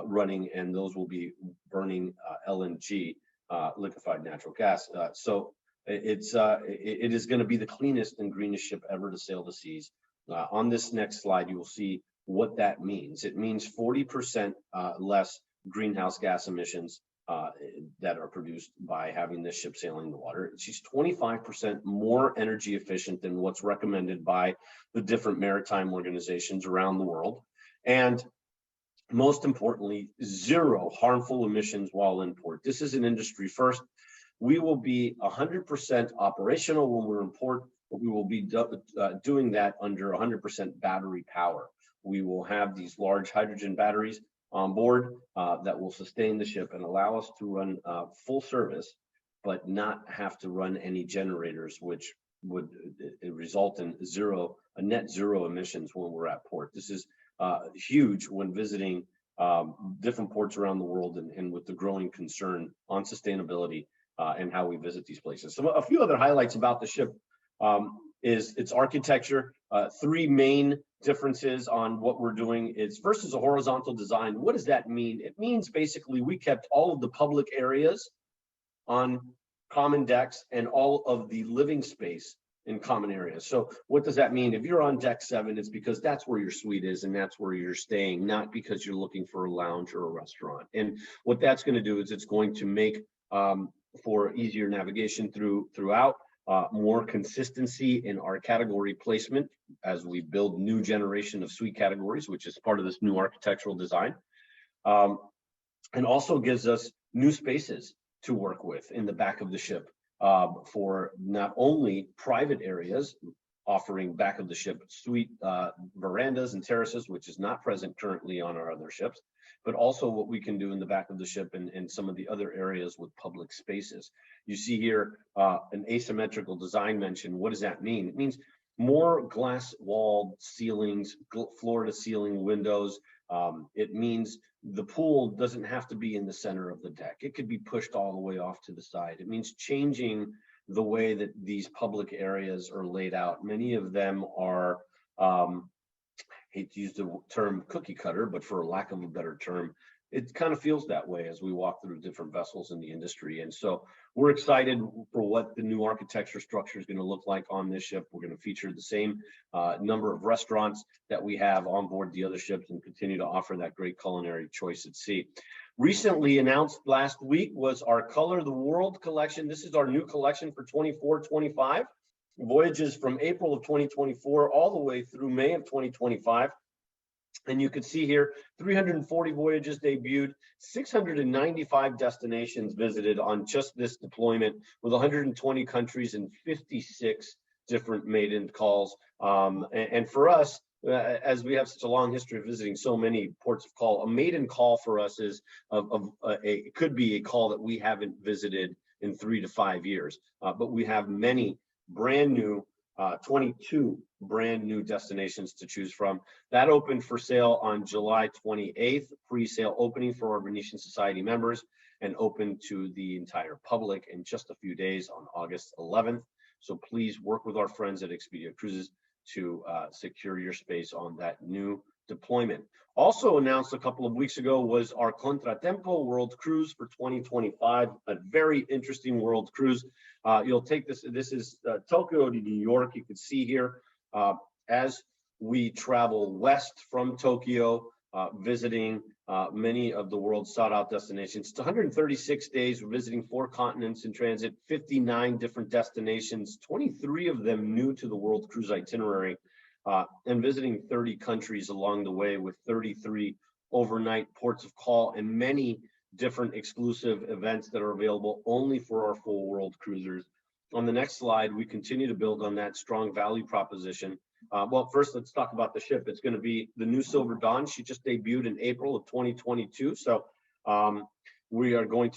running, and those will be burning LNG, liquefied natural gas. So it is going to be the cleanest and greenest ship ever to sail the seas. On this next slide, you will see what that means. It means 40% less greenhouse gas emissions that are produced by having this ship sailing the water. She's 25% more energy efficient than what's recommended by the different maritime organizations around the world. And most importantly, 0 harmful emissions while in port. This is an industry first. We will be 100% operational when we're in port, but we will be doing that under 100% battery power. We will have these large hydrogen batteries on board that will sustain the ship and allow us to run full service, but not have to run any generators, which would result in net zero emissions when we're at port. This is huge when visiting different ports around the world, and with the growing concern on sustainability and how we visit these places. So a few other highlights about the ship is its architecture. 3 main differences on what we're doing is, first is a horizontal design. What does that mean? It means basically we kept all of the public areas on common decks and all of the living space in common areas. So what does that mean? If you're on deck 7, it's because that's where your suite is and that's where you're staying, not because you're looking for a lounge or a restaurant. And what that's going to do is it's going to make for easier navigation throughout, more consistency in our category placement as we build new generation of suite categories, which is part of this new architectural design, and also gives us new spaces to work with in the back of the ship for not only private areas, offering back of the ship suite verandas and terraces, which is not present currently on our other ships, but also what we can do in the back of the ship and some of the other areas with public spaces. You see here an asymmetrical design mentioned. What does that mean? It means more glass walled ceilings, floor to ceiling windows. It means the pool doesn't have to be in the center of the deck. It could be pushed all the way off to the side. It means changing the way that these public areas are laid out. Many of them are, hate to use the term cookie cutter, but for lack of a better term, it kind of feels that way as we walk through different vessels in the industry. And so we're excited for what the new architecture structure is going to look like on this ship. We're going to feature the same number of restaurants that we have on board the other ships and continue to offer that great culinary choice at sea. Recently announced last week was our Color the World collection. This is our new collection for 24-25. Voyages from April of 2024 all the way through May of 2025. And you can see here, 340 voyages debuted, 695 destinations visited on just this deployment, with 120 countries and 56 different maiden calls. And for us, as we have such a long history of visiting so many ports of call, a maiden call for us is it could be a call that we haven't visited in 3 to 5 years, but we have many brand new 22 brand new destinations to choose from. That opened for sale on July 28th, pre-sale opening for our Venetian Society members, and open to the entire public in just a few days on August 11th. So please work with our friends at Expedia Cruises to secure your space on that new deployment. Also announced a couple of weeks ago was our Contratempo World Cruise for 2025, a very interesting world cruise. You'll take this is Tokyo to New York. You can see here as we travel west from Tokyo, visiting many of the world's sought out destinations. It's 136 days. We're visiting 4 continents in transit, 59 different destinations, 23 of them new to the world cruise itinerary, and visiting 30 countries along the way with 33 overnight ports of call and many different exclusive events that are available only for our full world cruisers. On the next slide, we continue to build on that strong value proposition. Well, first, let's talk about the ship. It's going to be the new Silver Dawn. She just debuted in April of 2022. So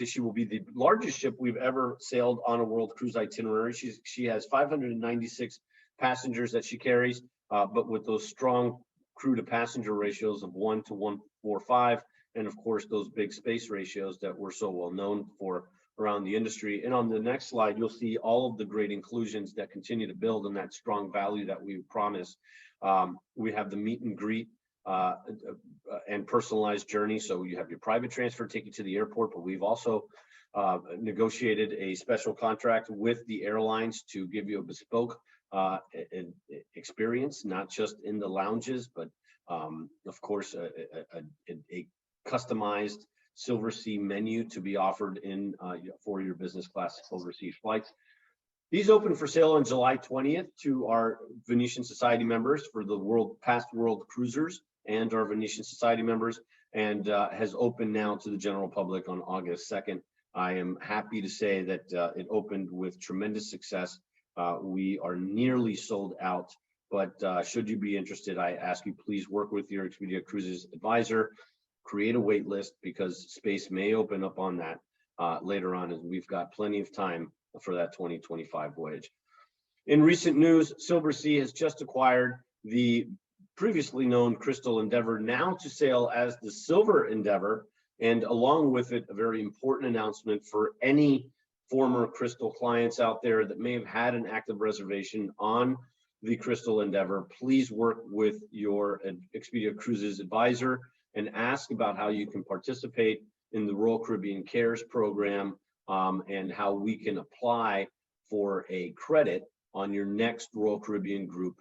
she will be the largest ship we've ever sailed on a world cruise itinerary. She has 596 passengers that she carries, but with those strong crew to passenger ratios of 1 to 1.45, and of course those big space ratios that we're so well known for around the industry. And on the next slide, you'll see all of the great inclusions that continue to build on that strong value that we promise. We have the meet and greet and personalized journey. So you have your private transfer take you to the airport, but we've also negotiated a special contract with the airlines to give you a bespoke experience, not just in the lounges, but of course a customized Silversea menu to be offered in for your business class overseas flights. These open for sale on July 20th to our Venetian Society members for the past world cruisers and our Venetian Society members, and has opened now to the general public on August 2nd. I am happy to say that it opened with tremendous success. We are nearly sold out, but should you be interested, I ask you please work with your Expedia Cruises advisor, create a wait list, because space may open up on that later on, as we've got plenty of time for that 2025 voyage. In recent news, Silversea has just acquired the previously known Crystal Endeavor, now to sail as the Silver Endeavor, and along with it, a very important announcement for any former Crystal clients out there that may have had an active reservation on the Crystal Endeavor. Please work with your Expedia Cruises advisor and ask about how you can participate in the Royal Caribbean Cares program, and how we can apply for a credit on your next Royal Caribbean group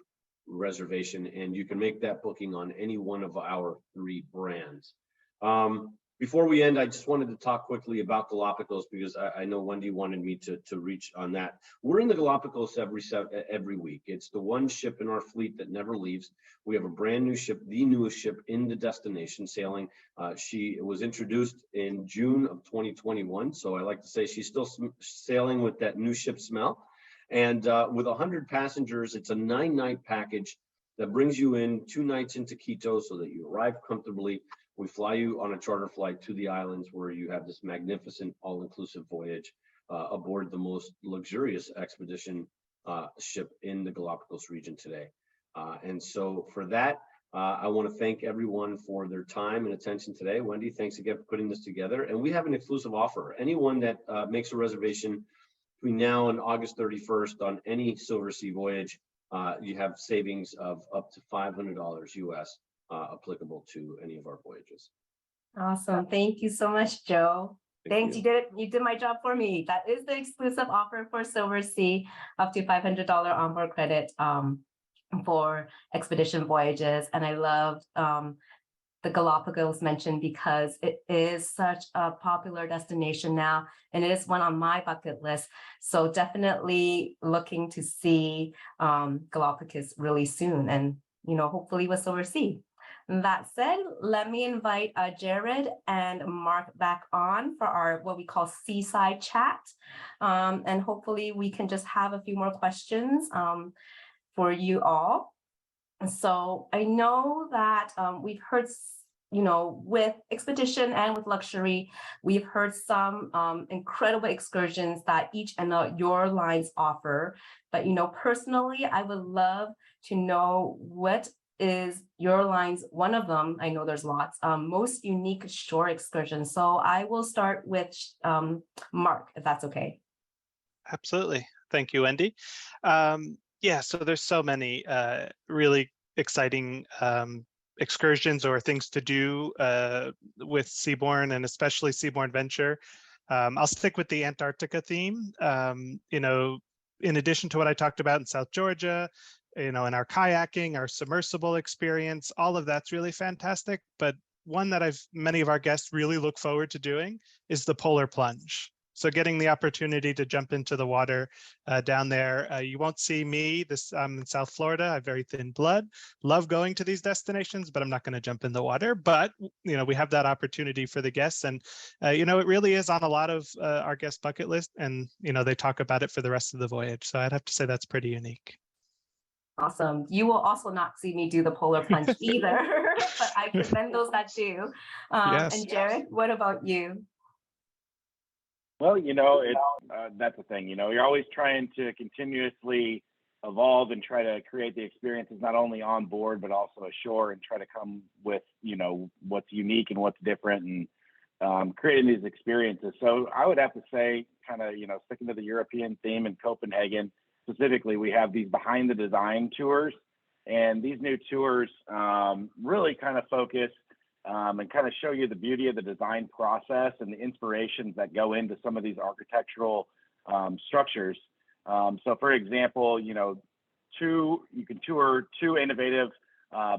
reservation. And you can make that booking on any one of our 3 brands. Before we end, I just wanted to talk quickly about Galapagos, because I know Wendy wanted me to reach on that. We're in the Galapagos every week. It's the one ship in our fleet that never leaves. We have a brand new ship, the newest ship in the destination sailing. She was introduced in June of 2021. So I like to say she's still sailing with that new ship smell. And with 100 passengers, it's a 9-night package that brings you in 2 nights into Quito so that you arrive comfortably. We fly you on a charter flight to the islands, where you have this magnificent all-inclusive voyage aboard the most luxurious expedition ship in the Galapagos region today. And so for that, I want to thank everyone for their time and attention today. Wendy, thanks again for putting this together. And we have an exclusive offer. Anyone that makes a reservation between now and August 31st on any Silversea voyage, you have savings of up to $500 US. Applicable to any of our voyages. Awesome. Thank you so much, Joe. Thanks. You did it. You did my job for me. That is the exclusive offer for Silversea, up to $500 onboard credit for expedition voyages. And I love the Galapagos mentioned, because it is such a popular destination now, and it is one on my bucket list. So definitely looking to see Galapagos really soon, and hopefully with Silversea. That said, let me invite Jared and Mark back on for our what we call seaside chat. And hopefully we can just have a few more questions for you all. So I know that we've heard, with expedition and with luxury, we've heard some incredible excursions that each and your lines offer. But, personally, I would love to know, what is your line's, one of them, I know there's lots, most unique shore excursions. So I will start with Mark, if that's okay. Absolutely. Thank you, Wendy. Yeah, so there's so many really exciting excursions or things to do with Seabourn, and especially Seabourn Venture. I'll stick with the Antarctica theme. In addition to what I talked about in South Georgia, in our kayaking, our submersible experience, all of that's really fantastic. But one that many of our guests really look forward to doing is the polar plunge. So getting the opportunity to jump into the water down there, you won't see me. I'm in South Florida. I have very thin blood. Love going to these destinations, but I'm not going to jump in the water. But we have that opportunity for the guests, and it really is on a lot of our guest bucket list, and they talk about it for the rest of the voyage. So I'd have to say that's pretty unique. Awesome. You will also not see me do the polar plunge either, but I commend those that do. Yes. And Jared, what about you? Well, that's the thing. You're always trying to continuously evolve and try to create the experiences not only on board but also ashore, and try to come with what's unique and what's different, and creating these experiences. So I would have to say, kind of sticking to the European theme in Copenhagen specifically, we have these behind the design tours, and these new tours really kind of focus and kind of show you the beauty of the design process and the inspirations that go into some of these architectural structures. So for example, you can tour 2 innovative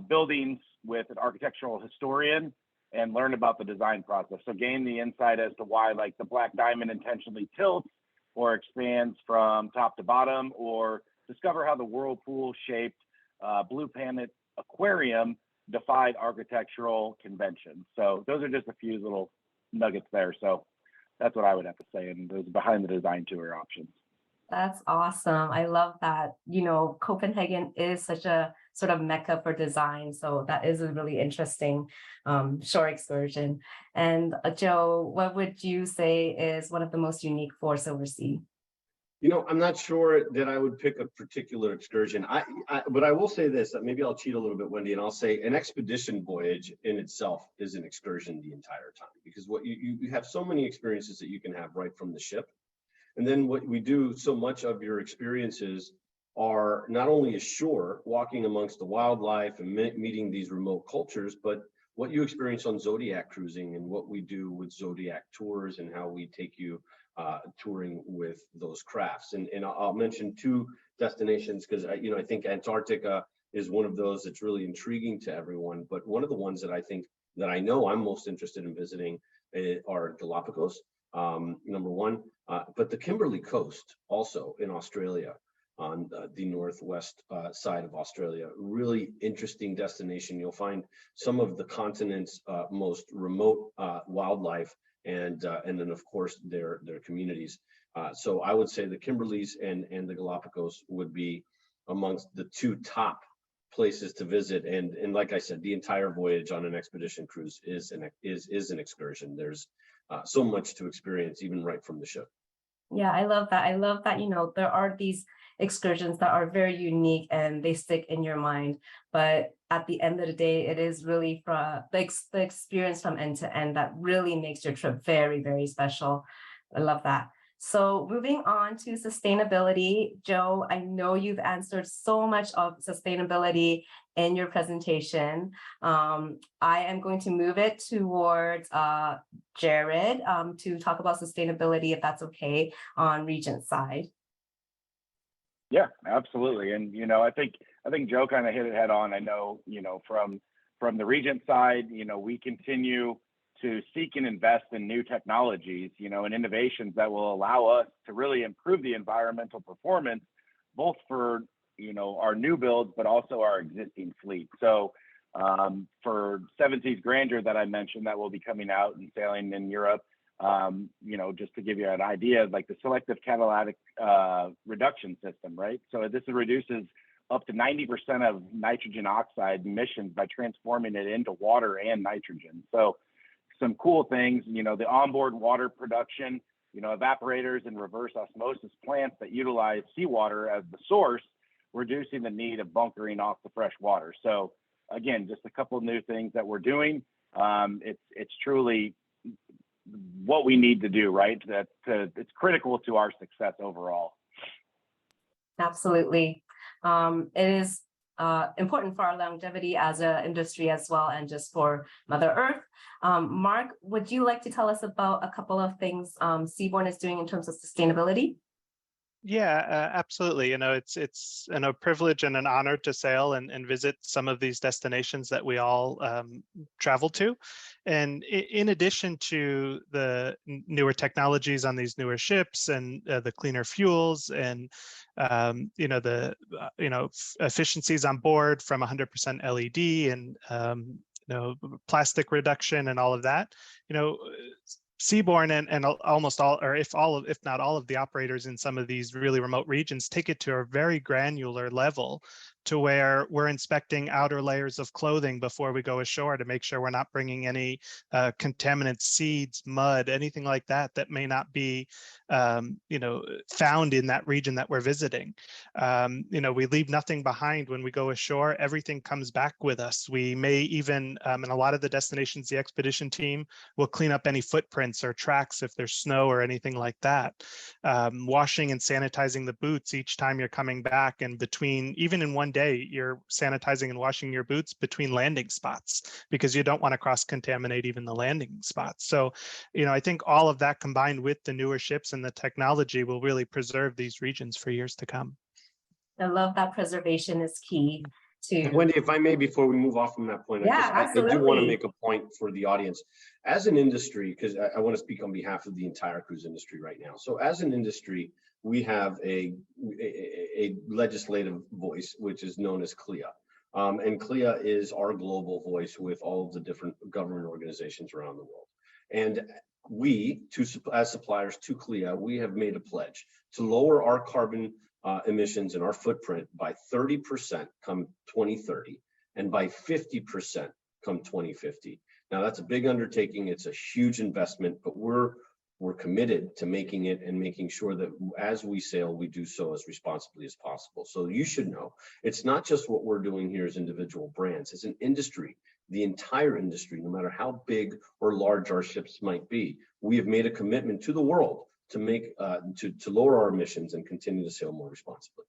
buildings with an architectural historian and learn about the design process. So gain the insight as to why, like, the Black Diamond intentionally tilts or expands from top to bottom, or discover how the whirlpool-shaped Blue Planet aquarium defied architectural conventions. So those are just a few little nuggets there. So that's what I would have to say, and those behind the design tour options. That's awesome. I love that. Copenhagen is such a sort of mecca for design. So that is a really interesting shore excursion. And Joe, what would you say is one of the most unique for Silversea? I'm not sure that I would pick a particular excursion. But I will say this, that maybe I'll cheat a little bit, Wendy, and I'll say an expedition voyage in itself is an excursion the entire time, because what you have so many experiences that you can have right from the ship. And then what we do, so much of your experiences are not only ashore, walking amongst the wildlife and meeting these remote cultures, but what you experience on Zodiac cruising, and what we do with Zodiac tours, and how we take you touring with those crafts. And I'll mention 2 destinations, because I think Antarctica is one of those that's really intriguing to everyone. But one of the ones that I know I'm most interested in visiting are Galapagos, number 1, but the Kimberley coast also in Australia, on the northwest side of Australia. Really interesting destination. You'll find some of the continent's most remote wildlife, and then of course their communities. So I would say the Kimberleys and the Galapagos would be amongst the 2 top places to visit. And like I said, the entire voyage on an expedition cruise is an excursion. There's so much to experience, even right from the ship. Yeah, I love that. I love that, there are these excursions that are very unique and they stick in your mind. But at the end of the day, it is really from the experience from end to end that really makes your trip very, very special. I love that. So moving on to sustainability, Joe, I know you've answered so much of sustainability in your presentation. I am going to move it towards Jared to talk about sustainability, if that's okay, on Regent's side. Yeah, absolutely. And I think Joe kind of hit it head on. I know from the Regent side, we continue to seek and invest in new technologies, and innovations that will allow us to really improve the environmental performance, both for, our new builds, but also our existing fleet. So for Seven Seas Grandeur that I mentioned, that will be coming out and sailing in Europe, just to give you an idea, like the selective catalytic reduction system, right? So this reduces up to 90% of nitrogen oxide emissions by transforming it into water and nitrogen. So some cool things, the onboard water production, evaporators and reverse osmosis plants that utilize seawater as the source, reducing the need of bunkering off the fresh water. So again, just a couple of new things that we're doing. It's truly what we need to do, right? It's critical to our success overall. Absolutely. It is important for our longevity as an industry as well, and just for Mother Earth. Mark, would you like to tell us about a couple of things Seabourn is doing in terms of sustainability? Yeah, absolutely. It's a privilege and an honor to sail and visit some of these destinations that we all travel to. And in addition to the newer technologies on these newer ships and the cleaner fuels and efficiencies on board from 100% LED and plastic reduction and all of that, Seabourn and almost all, or if not all of the operators in some of these really remote regions take it to a very granular level to where we're inspecting outer layers of clothing before we go ashore to make sure we're not bringing any contaminants, seeds, mud, anything like that that may not be, found in that region that we're visiting. We leave nothing behind when we go ashore. Everything comes back with us. We may even, in a lot of the destinations, the expedition team will clean up any footprints or tracks if there's snow or anything like that. Washing and sanitizing the boots each time you're coming back, and even in one day, you're sanitizing and washing your boots between landing spots because you don't want to cross-contaminate even the landing spots. So, I think all of that combined with the newer ships and the technology will really preserve these regions for years to come. I love that preservation is key to. Wendy, if I may, before we move off from that point, I do want to make a point for the audience. As an industry, because I want to speak on behalf of the entire cruise industry right now. So as an industry, we have a legislative voice, which is known as CLIA. And CLIA is our global voice with all of the different government organizations around the world. And we, as suppliers to CLIA, we have made a pledge to lower our carbon emissions and our footprint by 30% come 2030 and by 50% come 2050. Now that's a big undertaking. It's a huge investment, but we're committed to making it and making sure that as we sail, we do so as responsibly as possible. So you should know, it's not just what we're doing here as individual brands. It's an industry, the entire industry, no matter how big or large our ships might be. We have made a commitment to the world to make to lower our emissions and continue to sail more responsibly.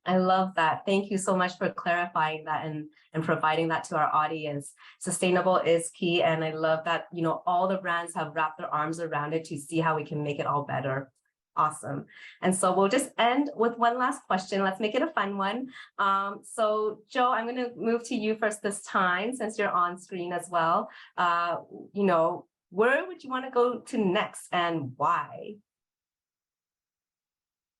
I love that. Thank you so much for clarifying that and providing that to our audience. Sustainable is key. And I love that, all the brands have wrapped their arms around it to see how we can make it all better. Awesome. And so we'll just end with one last question. Let's make it a fun one. So Joe, I'm going to move to you first this time, since you're on screen as well. Where would you want to go to next and why?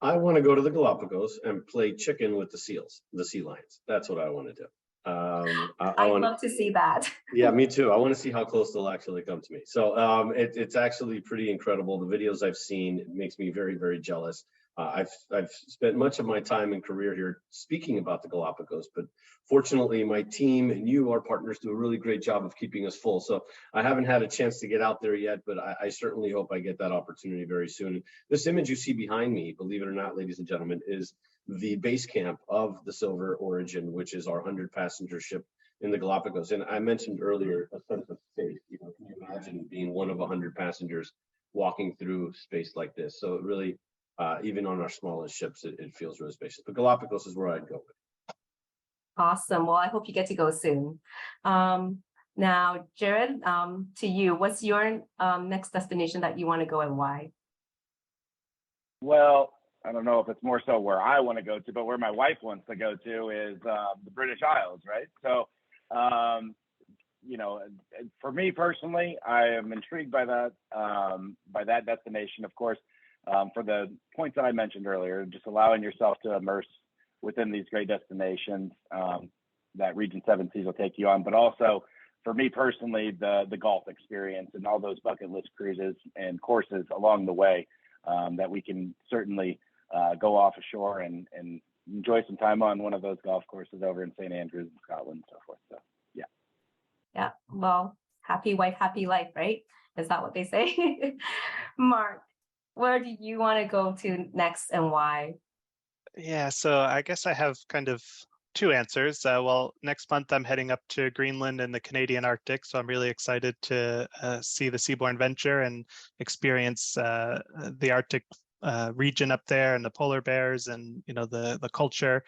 I want to go to the Galapagos and play chicken with the seals, the sea lions. That's what I want to do. I'd love to see that. Yeah, me too. I want to see how close they'll actually come to me. So it's actually pretty incredible. The videos I've seen, it makes me very, very jealous. I've spent much of my time and career here speaking about the Galapagos, but fortunately my team and you, our partners, do a really great job of keeping us full. So I haven't had a chance to get out there yet, but I certainly hope I get that opportunity very soon. This image you see behind me, believe it or not, ladies and gentlemen, is the base camp of the Silver Origin, which is our 100-passenger ship in the Galapagos. And I mentioned earlier a sense of space. Can you imagine being one of 100 passengers walking through space like this? So it really, even on our smallest ships, it feels really spacious. But Galapagos is where I'd go with. Awesome. Well, I hope you get to go soon. Now, Jared, to you, what's your next destination that you want to go and why? Well, I don't know if it's more so where I want to go to, but where my wife wants to go to is the British Isles, right? So, for me personally, I am intrigued by that destination, of course, for the points that I mentioned earlier, just allowing yourself to immerse within these great destinations that Region 7 Seas will take you on, but also for me personally, the golf experience and all those bucket list cruises and courses along the way that we can certainly go off ashore and enjoy some time on one of those golf courses over in St. Andrews in Scotland and so forth. So, yeah. Yeah. Well, happy wife, happy life, right? Is that what they say? Mark, where do you want to go to next and why? Yeah, so I guess I have kind of two answers. Well, next month I'm heading up to Greenland and the Canadian Arctic, so I'm really excited to see the Seabourn Venture and experience the Arctic region up there and the polar bears and the culture.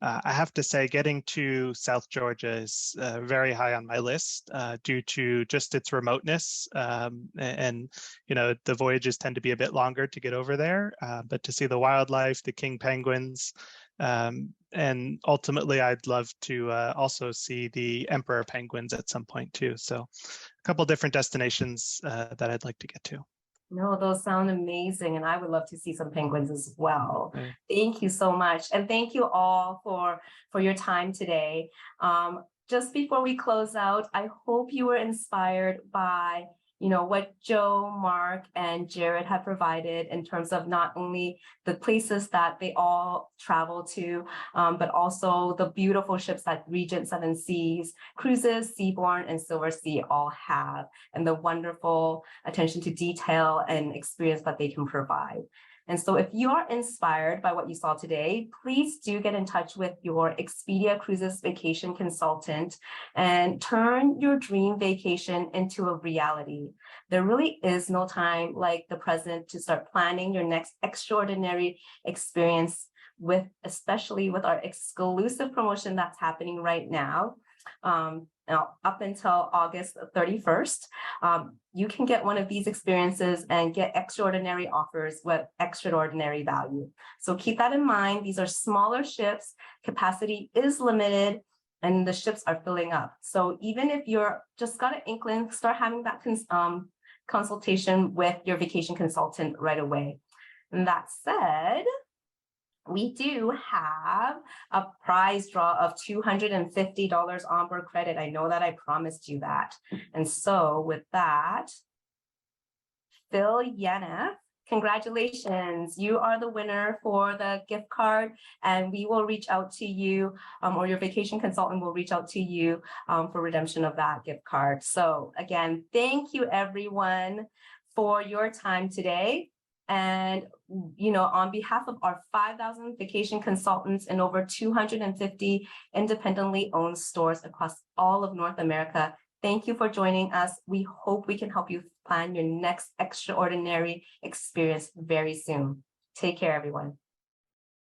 I have to say, getting to South Georgia is very high on my list due to just its remoteness. And, you know, the voyages tend to be a bit longer to get over there, but to see the wildlife, the king penguins, and ultimately, I'd love to also see the emperor penguins at some point too. So a couple different destinations that I'd like to get to. No, those sound amazing, and I would love to see some penguins as well. Okay. Thank you so much, and thank you all for your time today. Just before we close out, I hope you were inspired by what Joe, Mark, and Jared have provided in terms of not only the places that they all travel to, but also the beautiful ships that Regent Seven Seas, Cruises, Seabourn, and Silver Sea all have, and the wonderful attention to detail and experience that they can provide. And so if you are inspired by what you saw today, please do get in touch with your Expedia Cruises vacation consultant and turn your dream vacation into a reality. There really is no time like the present to start planning your next extraordinary experience especially with our exclusive promotion that's happening right now. Now, up until August 31st, you can get one of these experiences and get extraordinary offers with extraordinary value. So keep that in mind. These are smaller ships, capacity is limited, and the ships are filling up. So even if you're just got an inkling, start having that consultation with your vacation consultant right away. And that said, we do have a prize draw of $250 onboard credit. I know that I promised you that. And so with that, Phil Yanef, congratulations. You are the winner for the gift card, and we will reach out to you, or your vacation consultant will reach out to you for redemption of that gift card. So again, thank you everyone for your time today. And, on behalf of our 5,000 vacation consultants and over 250 independently owned stores across all of North America, thank you for joining us. We hope we can help you plan your next extraordinary experience very soon. Take care, everyone.